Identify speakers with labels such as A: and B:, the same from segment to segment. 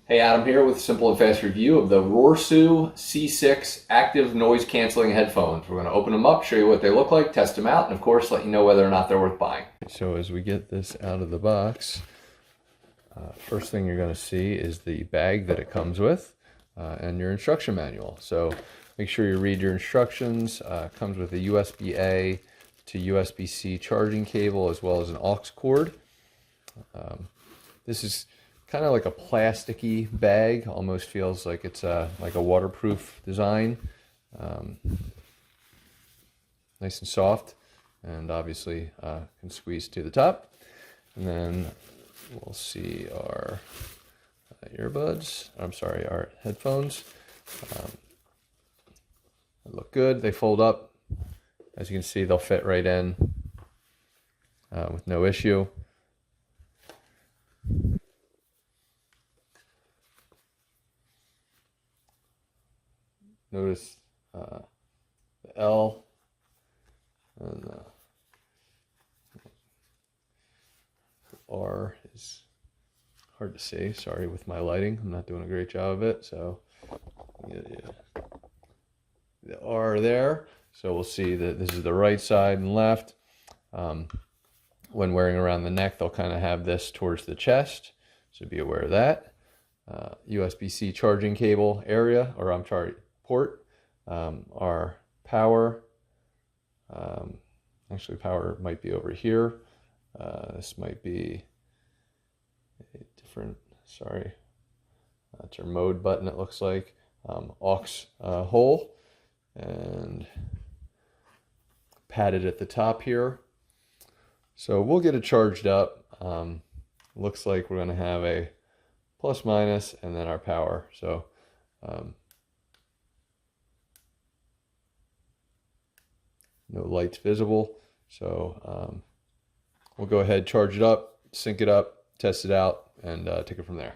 A: Hey, Adam here with a simple and fast review of the RORSOU C6 active noise canceling headphones. We're going to open them up, show you what they look like, test them out, and of course let you know whether or not they're worth buying. So as we get this out of the box, first thing you're going to see is the bag that it comes with and your instruction manual. So make sure you read your instructions. It comes with a USB-A to USB-C charging cable as well as an aux cord. This is kind of like a plasticky bag, almost feels like it's like a waterproof design. Nice and soft, and obviously can squeeze to the top. And then we'll see our our headphones. They look good, they fold up. As you can see, they'll fit right in with no issue. Notice the L and the R is hard to see. Sorry with my lighting. I'm not doing a great job of it. So the R there. So we'll see that this is the right side and left. When wearing around the neck, they'll kind of have this towards the chest. So be aware of that. USB-C charging cable area, or I'm sorry, port. Our power, actually power might be over here. This might be a different, that's our mode button, it looks like. Aux hole, and padded at the top here. So we'll get it charged up. Looks like we're going to have a plus minus and then our power. So no lights visible. So we'll go ahead, charge it up, sync it up, test it out, and take it from there.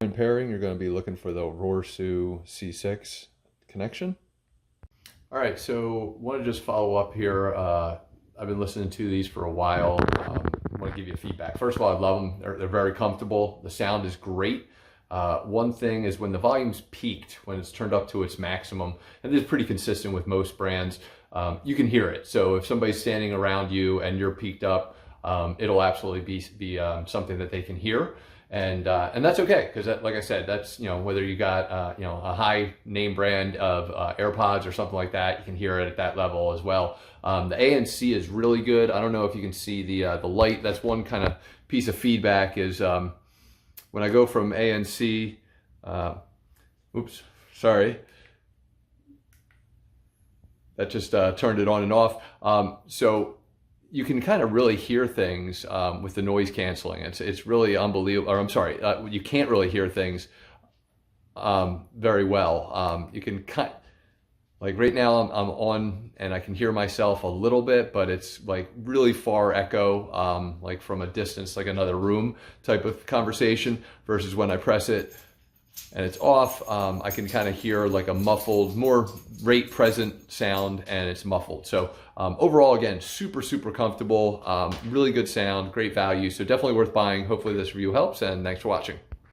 A: In pairing, you're going to be looking for the RORSOU C6 connection. All right, so I want to just follow up here. I've been listening to these for a while. I want to give you feedback. First of all, I love them. They're very comfortable. The sound is great. One thing is when the volume's peaked, when it's turned up to its maximum, and this is pretty consistent with most brands, you can hear it. So if somebody's standing around you and you're peaked up, it'll absolutely be something that they can hear. And that's okay, because like I said, that's, whether you got a high name brand of AirPods or something like that, you can hear it at that level as well. The ANC is really good. I don't know if you can see the light. That's one kind of piece of feedback is when I go from ANC, oops, sorry, that just turned it on and off. So you can kind of really hear things with the noise canceling. It's really unbelievable. Or I'm sorry, you can't really hear things very well. You can like right now I'm on and I can hear myself a little bit, but it's like really far echo, like from a distance, like another room type of conversation, versus when I press it and it's off, I can kind of hear like a muffled, more rate present sound, and it's muffled. So overall, again, super comfortable, really good sound, great value. So definitely worth buying. Hopefully this review helps, and thanks for watching.